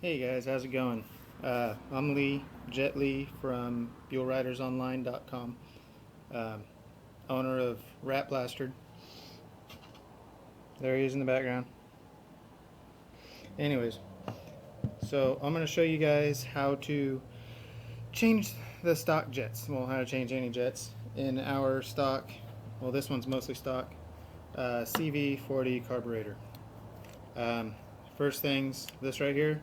Hey guys, how's it going? I'm Lee, Jet Lee from FuelRidersOnline.com, owner of Rat Blastered. There he is in the background. Anyways, so I'm going to show you guys how to change the stock jets. Well, how to change any jets in our stock. Well, this one's mostly stock. CV40 carburetor. First things, this right here.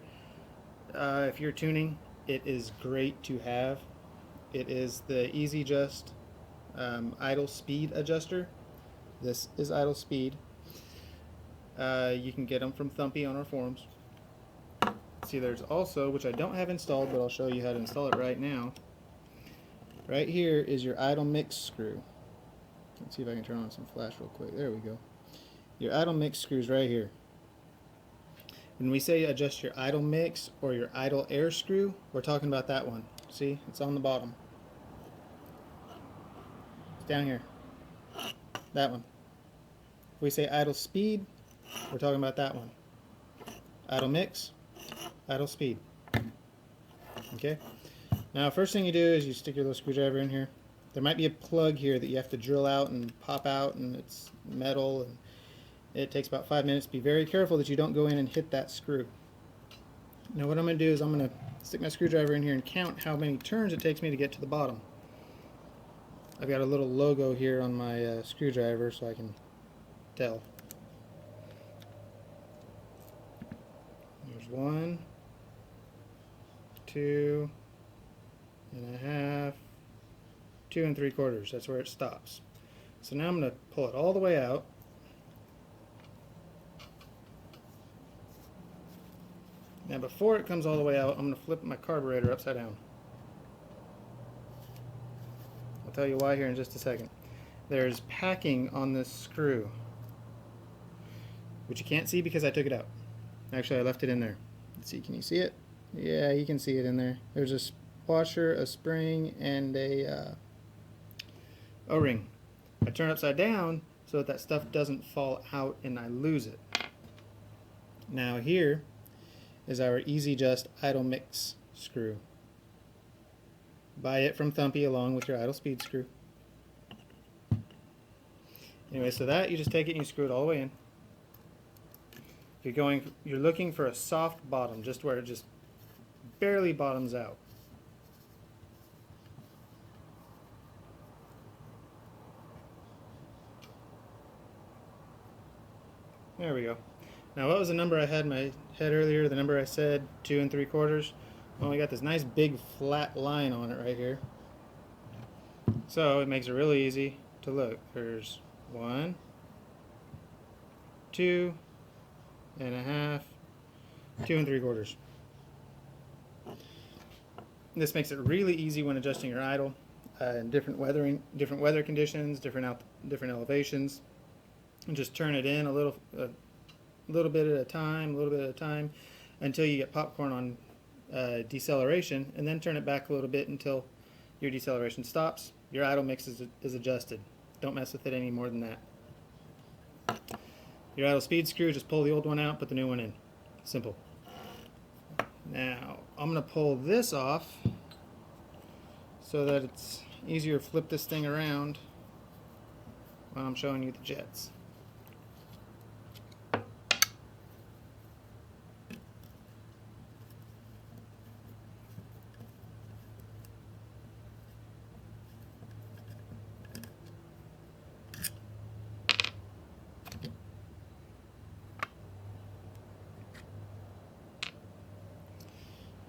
If you're tuning, it is great to have. It is the Easy Adjust idle speed adjuster. This is idle speed. You can get them from Thumpy on our forums. See, there's also, which I don't have installed, but I'll show you how to install it right now. Right here is your idle mix screw. Let's see if I can turn on some flash real quick. There we go. Your idle mix screws right here. When we say adjust your idle mix or your idle air screw, we're talking about that one. See, it's on the bottom. It's down here. That one. If we say idle speed, we're talking about that one. Idle mix, idle speed. Okay? Now, first thing you do is you stick your little screwdriver in here. There might be a plug here that you have to drill out and pop out, and it's metal, and it takes about 5 minutes. Be very careful that you don't go in and hit that screw. Now what I'm going to do is I'm going to stick my screwdriver in here and count how many turns it takes me to get to the bottom. I've got a little logo here on my screwdriver so I can tell. There's 1, 2 and a half, 2 3/4. That's where it stops. So now I'm going to pull it all the way out. Now before it comes all the way out, I'm going to flip my carburetor upside down. I'll tell you why here in just a second. There's packing on this screw, which you can't see because I took it out. Actually, I left it in there. Let's see, can you see it? Yeah, you can see it in there. There's a washer, a spring, and a O-ring. I turn it upside down so that stuff doesn't fall out and I lose it. Now here is our Easy Adjust idle mix screw. Buy it from Thumpy along with your idle speed screw. Anyway, so that you just take it and you screw it all the way in. You're looking for a soft bottom, just where it just barely bottoms out. There we go. Now what was the number I had in my head earlier? The number I said, 2 3/4. Well, we got this nice big flat line on it right here. So it makes it really easy to look. There's 1, 2 and a half, 2 3/4. This makes it really easy when adjusting your idle in different weather conditions, different elevations, and just turn it in a little bit at a time, until you get popcorn on deceleration, and then turn it back a little bit until your deceleration stops. Your idle mix is adjusted. Don't mess with it any more than that. Your idle speed screw, just pull the old one out, put the new one in. Simple. Now, I'm going to pull this off so that it's easier to flip this thing around while I'm showing you the jets.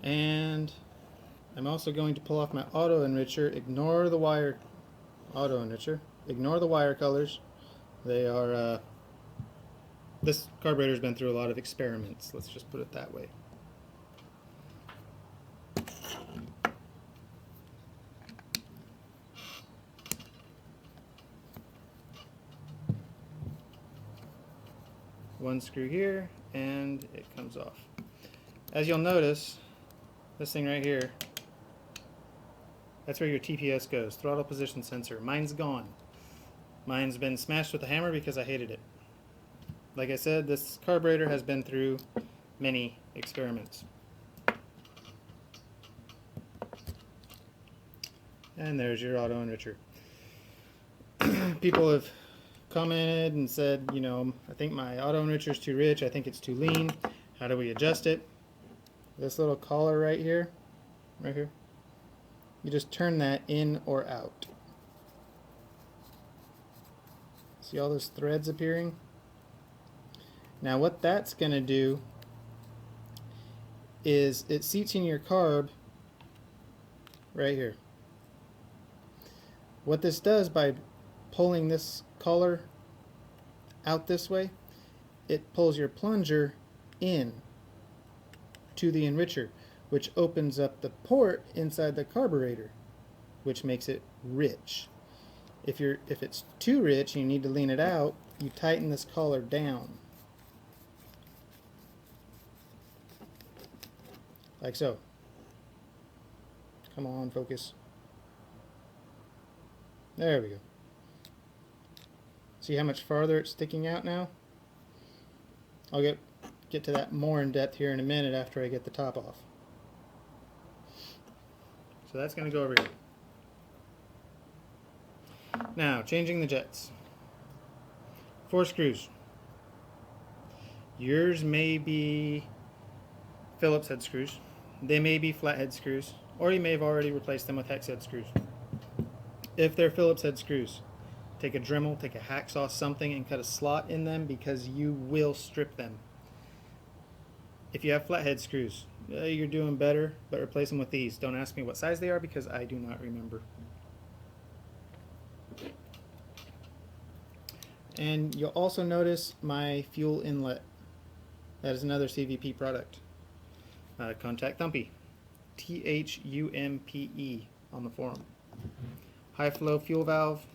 And I'm also going to pull off my auto enricher. Ignore the wire colors. They are this carburetor's been through a lot of experiments, let's just put it that way. One screw here and it comes off. As you'll notice, this thing right here, that's where your TPS goes, throttle position sensor. Mine's gone. Mine's been smashed with a hammer because I hated it. Like I said, this carburetor has been through many experiments. And there's your auto enricher. People have commented and said, you know, I think my auto enricher is too rich, I think it's too lean. How do we adjust it? This little collar right here, you just turn that in or out. See all those threads appearing? Now what that's going to do is it seats in your carb right here. What this does by pulling this collar out this way, it pulls your plunger in to the enricher, which opens up the port inside the carburetor, which makes it rich. If it's too rich and you need to lean it out, you tighten this collar down. Like so. Come on, focus. There we go. See how much farther it's sticking out now? I'll get to that more in depth here in a minute after I get the top off. So that's going to go over here. Now, changing the jets. 4 screws. Yours may be Phillips head screws. They may be flathead screws, or you may have already replaced them with hex head screws. If they're Phillips head screws, take a Dremel, take a hacksaw, something, and cut a slot in them because you will strip them. If you have flathead screws, you're doing better, but replace them with these. Don't ask me what size they are because I do not remember. And you'll also notice my fuel inlet. That is another CVP product. Contact Thumpy. THUMPE on the forum. High flow fuel valve.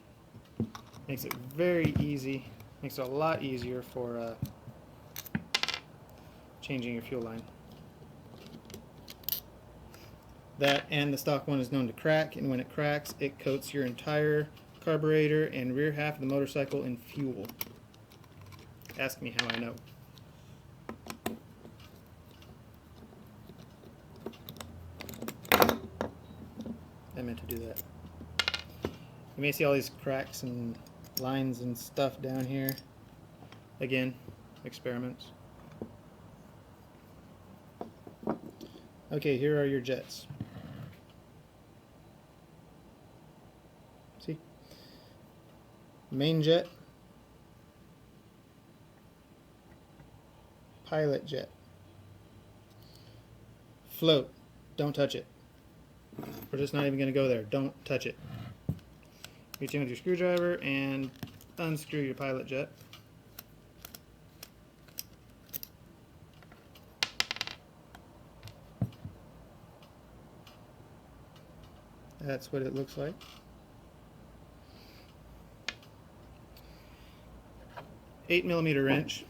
Makes it very easy. Makes it a lot easier for changing your fuel line. That and the stock one is known to crack, and when it cracks, it coats your entire carburetor and rear half of the motorcycle in fuel. Ask me how I know. I meant to do that. You may see all these cracks and lines and stuff down here. Again, experiments. Okay, here are your jets. See? Main jet, pilot jet, float, don't touch it. We're just not even going to go there. Don't touch it. Reach in with your screwdriver and unscrew your pilot jet. That's what it looks like. $8mm wrench.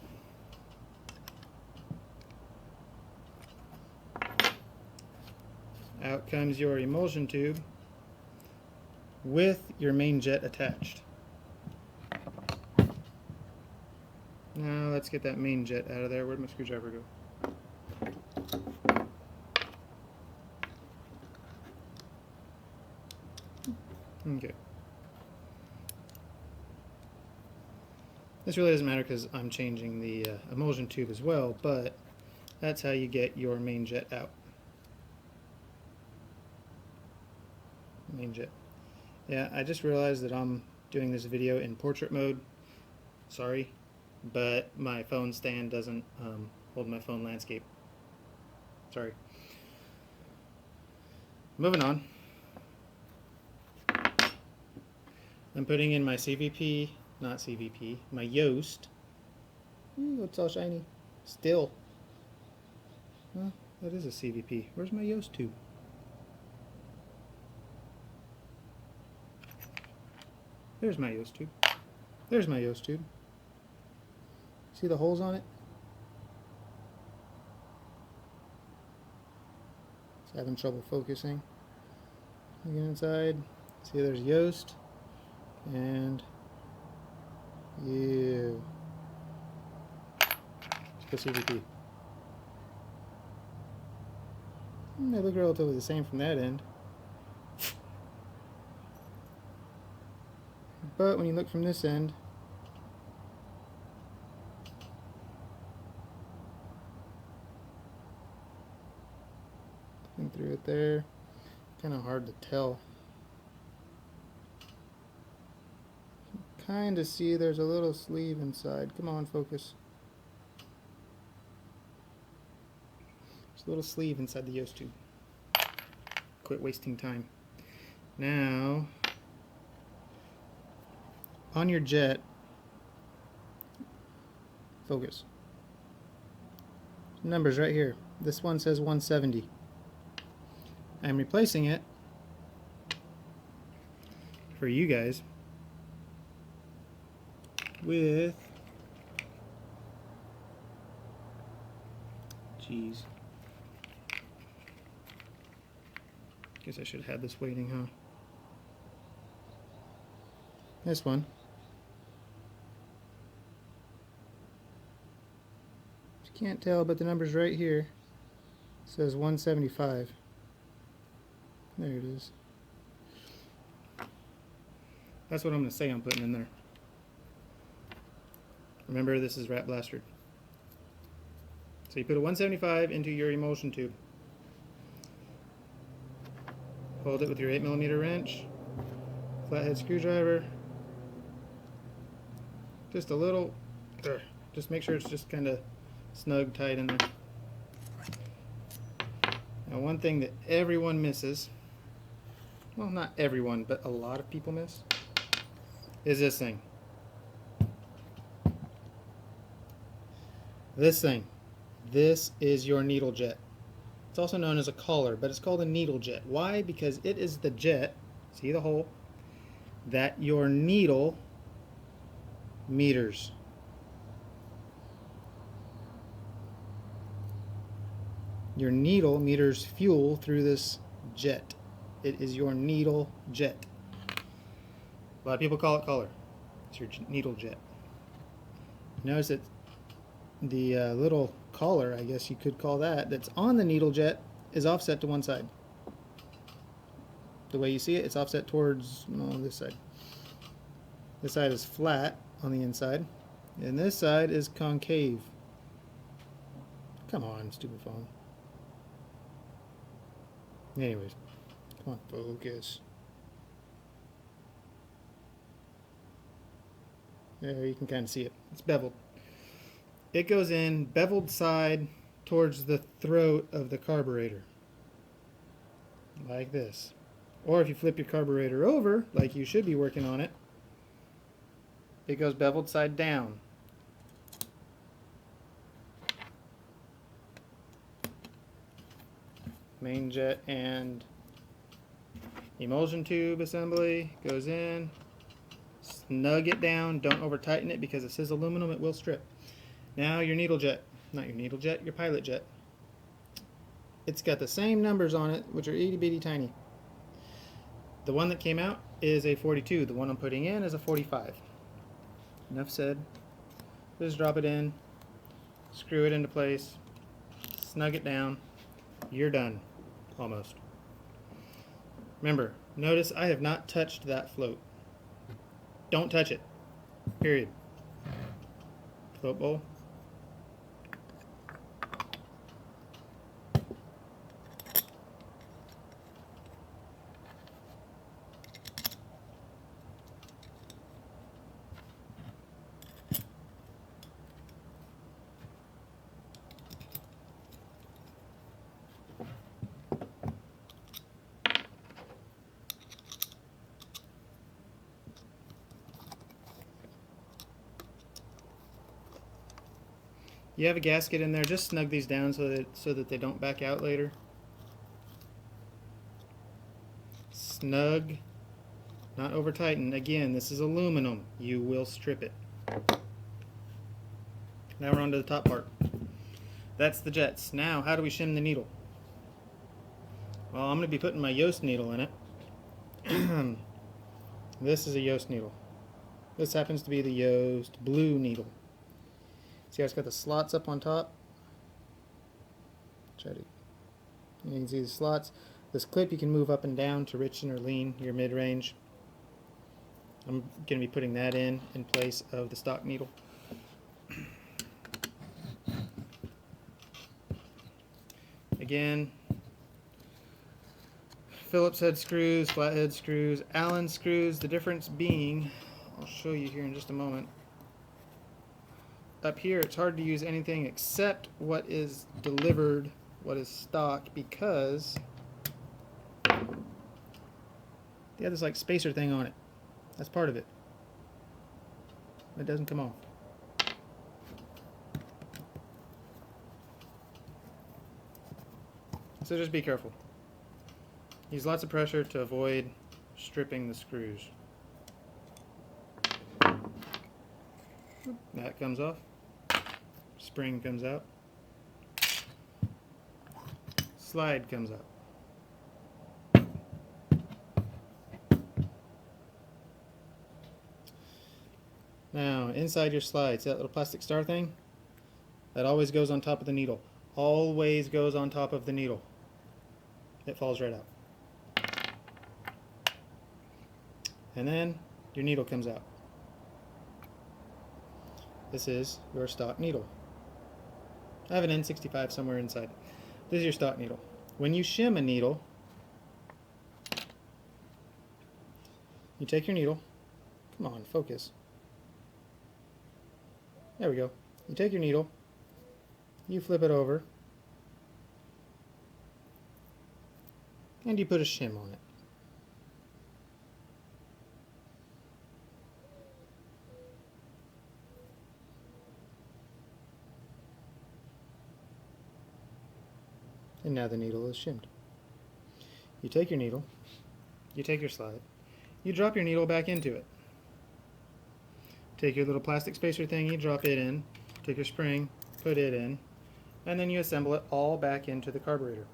Out comes your emulsion tube with your main jet attached. Now let's get that main jet out of there. Where'd my screwdriver go? Okay. This really doesn't matter because I'm changing the emulsion tube as well, but that's how you get your main jet out. Main jet. Yeah, I just realized that I'm doing this video in portrait mode. Sorry, but my phone stand doesn't hold my phone landscape. Sorry. Moving on. I'm putting in my CVP, not CVP, my Yoast. Ooh, it's all shiny. Still. Well, that is a CVP. Where's my Yoast tube? There's my Yoast tube. There's my Yoast tube. See the holes on it? It's having trouble focusing. Looking inside. See, there's Yoast. And you. Let's go CVP. They look relatively the same from that end. But when you look from this end, looking through it there, kind of hard to tell. Kind of see there's a little sleeve inside. Come on, focus. There's a little sleeve inside the yost tube. Quit wasting time. Now, on your jet, focus. Numbers right here. This one says 170. I'm replacing it for you guys with, geez, guess I should have had this waiting, huh? This one. You can't tell, but the number's right here. It says 175. There it is. That's what I'm going to say I'm putting in there. Remember, this is rat blastered. So you put a 175 into your emulsion tube. Hold it with your 8mm wrench, flathead screwdriver. Just a little, just make sure it's just kind of snug, tight in there. Now, one thing that everyone misses, well, not everyone, but a lot of people miss, is this thing. This thing. This is your needle jet. It's also known as a collar, but it's called a needle jet. Why? Because it is the jet, see the hole, that your needle meters. Your needle meters fuel through this jet. It is your needle jet. A lot of people call it collar. It's your needle jet. Notice that the little collar, I guess you could call that, that's on the needle jet is offset to one side. The way you see it, it's offset towards this side. This side is flat on the inside, and this side is concave. Come on, stupid phone. Anyways, come on, focus. There, you can kind of see it. It's beveled. It goes in beveled side towards the throat of the carburetor. Like this. Or if you flip your carburetor over, like you should be working on it, it goes beveled side down. Main jet and emulsion tube assembly goes in. Snug it down. Don't over tighten it because this is aluminum, it will strip. Now your needle jet, not your needle jet, your pilot jet. It's got the same numbers on it, which are itty bitty tiny. The one that came out is a 42. The one I'm putting in is a 45. Enough said. Just drop it in, screw it into place, snug it down. You're done, almost. Remember, notice I have not touched that float. Don't touch it, period. Float bowl. You have a gasket in there, just snug these down so that they don't back out later. Snug, not over tighten. Again, this is aluminum. You will strip it. Now we're on to the top part. That's the jets. Now, how do we shim the needle? Well, I'm going to be putting my Yost needle in it. This is a Yost needle. This happens to be the Yost blue needle. See how it's got the slots up on top? You can see the slots. This clip you can move up and down to richen or lean your mid-range. I'm going to be putting that in place of the stock needle. Again, Phillips head screws, flathead screws, Allen screws. The difference being, I'll show you here in just a moment. Up here, it's hard to use anything except what is delivered, what is stock, because they have this like spacer thing on it. That's part of it. It doesn't come off. So just be careful. Use lots of pressure to avoid stripping the screws. That comes off. Spring comes out. Slide comes out. Now, inside your slide, see that little plastic star thing? That always goes on top of the needle. Always goes on top of the needle. It falls right out. And then your needle comes out. This is your stock needle. I have an N65 somewhere inside. This is your stock needle. When you shim a needle, you take your needle. Come on, focus. There we go. You take your needle, you flip it over, and you put a shim on it. And now the needle is shimmed. You take your needle, you take your slide, you drop your needle back into it. Take your little plastic spacer thing, you drop it in, take your spring, put it in, and then you assemble it all back into the carburetor.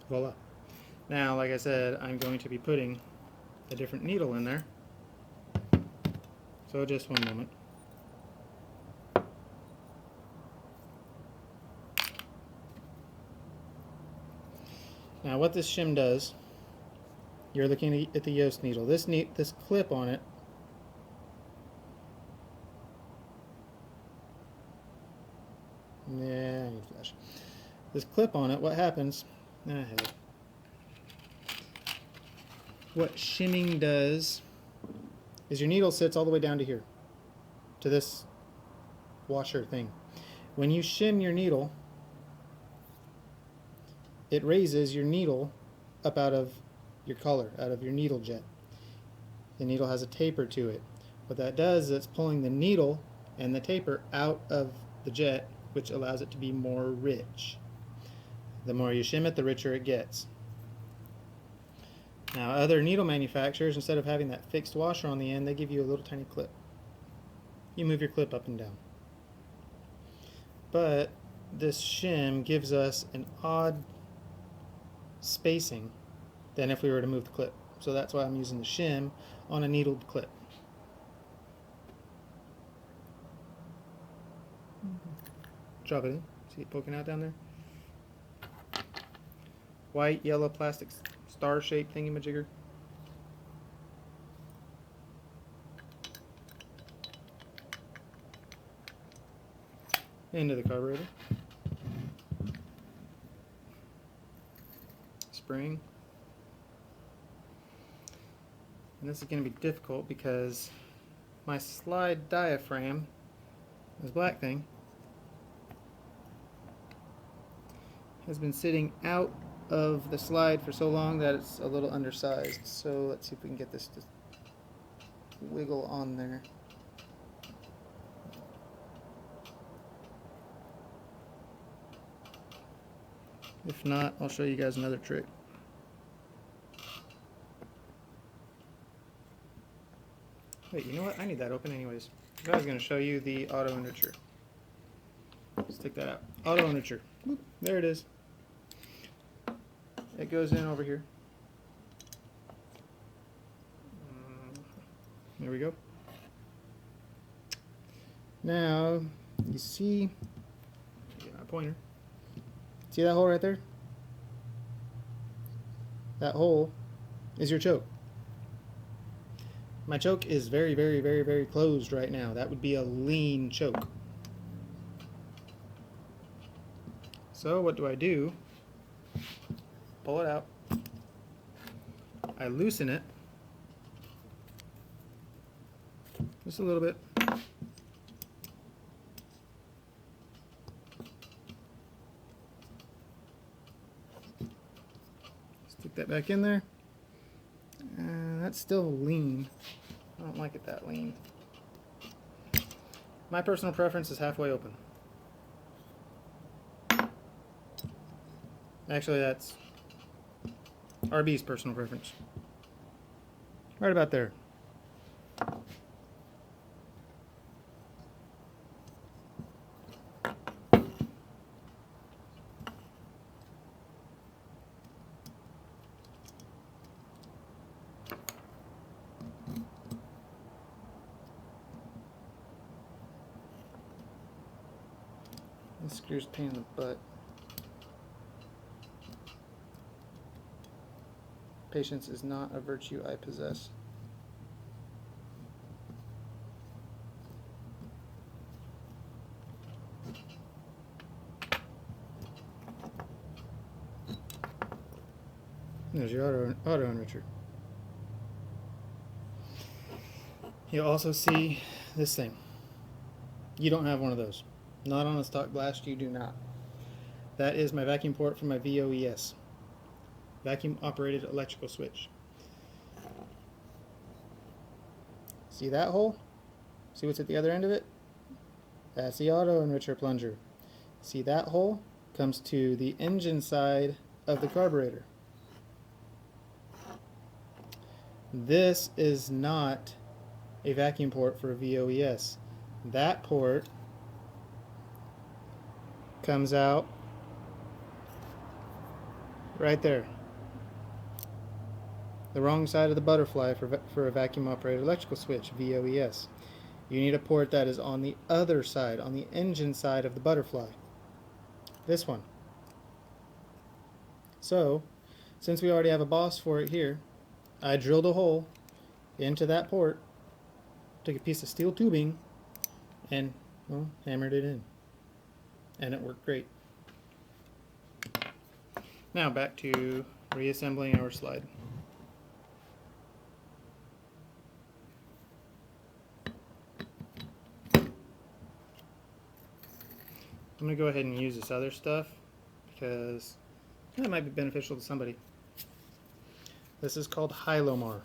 Voila. Now, like I said, I'm going to be putting a different needle in there. So just one moment. Now what this shim does, you're looking at the Yoast needle. This clip on it I need flash. This clip on it, what happens, what shimming does is your needle sits all the way down to here, to this washer thing. When you shim your needle, it raises your needle up out of your collar, out of your needle jet. The needle has a taper to it. What that does is it's pulling the needle and the taper out of the jet, which allows it to be more rich. The more you shim it, the richer it gets. Now, other needle manufacturers, instead of having that fixed washer on the end, they give you a little tiny clip. You move your clip up and down. But this shim gives us an odd spacing than if we were to move the clip. So that's why I'm using the shim on a needled clip. Drop it in. See it poking out down there? White, yellow, plastic star-shaped thingy-majigger. Into the carburetor. Spring. And this is going to be difficult because my slide diaphragm, this black thing, has been sitting out of the slide for so long that it's a little undersized. So let's see if we can get this to wiggle on there. If not, I'll show you guys another trick. Wait, you know what? I need that open anyways. I was going to show you the auto enricher. Let's take that out. Auto enricher. Whoop, there it is. It goes in over here. There we go. Now, you see, get my pointer. See that hole right there? that hole is your choke. My choke is very, very, very, very closed right now. That would be a lean choke. So what do? Pull it out. I loosen it just a little bit. Stick that back in there. That's still lean. I don't like it that lean. My personal preference is halfway open. Actually, that's RB's personal preference. Right about there. This screw's a pain in the butt. Patience is not a virtue I possess. There's your auto enricher. You'll also see this thing. You don't have one of those. Not on a stock blast, you do not. That is my vacuum port for my VOES. Vacuum operated electrical switch. See that hole? See what's at the other end of it? That's the auto enricher plunger. See that hole? Comes to the engine side of the carburetor. This is not a vacuum port for a VOES. That port comes out right there. The wrong side of the butterfly for a vacuum operated electrical switch, VOES. You need a port that is on the other side, on the engine side of the butterfly. This one. So, since we already have a boss for it here, I drilled a hole into that port, took a piece of steel tubing, and, well, hammered it in. And it worked great. Now back to reassembling our slide. I'm going to go ahead and use this other stuff because it might be beneficial to somebody. This is called Hylomar.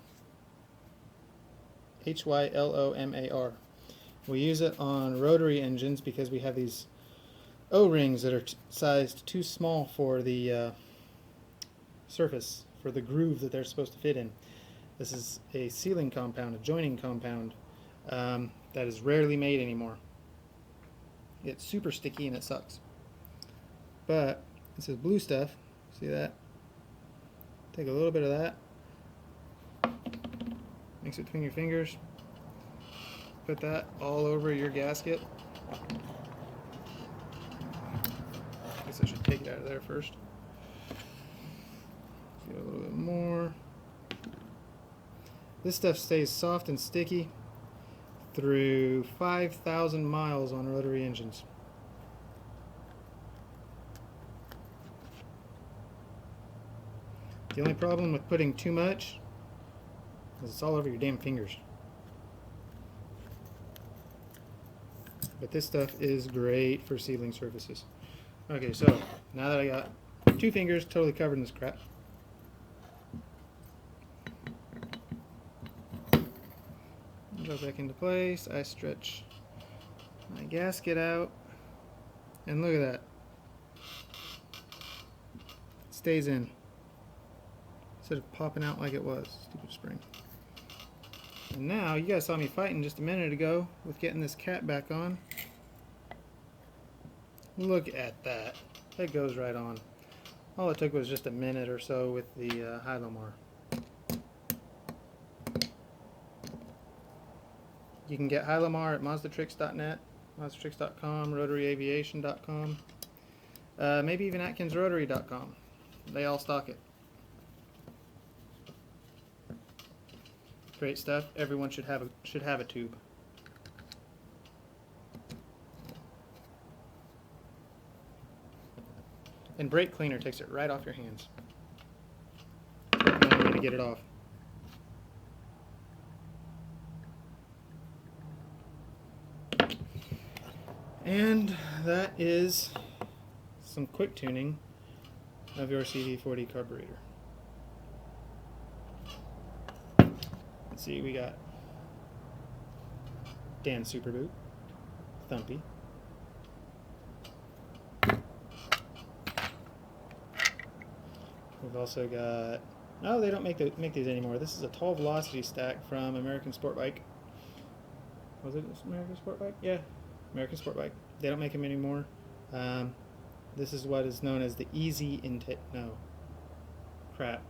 Hylomar. We use it on rotary engines because we have these O-rings that are sized too small for the surface, for the groove that they're supposed to fit in. This is a sealing compound, a joining compound that is rarely made anymore. It's super sticky and it sucks. But this is blue stuff. See that? Take a little bit of that. Mix it between your fingers. Put that all over your gasket. I guess I should take it out of there first. Get a little bit more. This stuff stays soft and sticky through 5,000 miles on rotary engines. The only problem with putting too much is it's all over your damn fingers. But this stuff is great for sealing surfaces. Okay, so now that I got 2 fingers totally covered in this crap, go back into place. I stretch my gasket out, and look at that. It stays in instead of popping out like it was. Stupid spring. And now, you guys saw me fighting just a minute ago with getting this cap back on. Look at that. It goes right on. All it took was just a minute or so with the Hylomar. You can get Hylomar at mazdatrix.net, mazdatrix.com, rotaryaviation.com, maybe even atkinsrotary.com. They all stock it. Great stuff. Everyone should have a tube. And brake cleaner takes it right off your hands. The only way to get it off. And that is some quick tuning of your CV40 carburetor. Let's see, we got Dan Superboot, Thumpy, we've also got, no, they don't make these anymore. This is a tall velocity stack from American Sport Bike. Was it American Sport Bike? Yeah, American Sport Bike. They don't make them anymore. This is what is known as the easy intake. No, crap.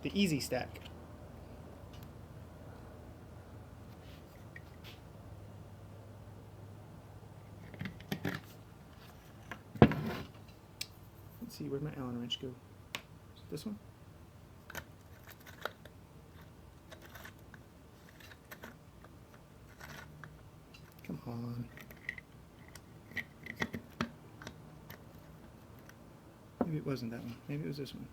The easy stack. Let's see, where'd my Allen wrench go? Is it this one? Come on. Maybe it wasn't that one. Maybe it was this one.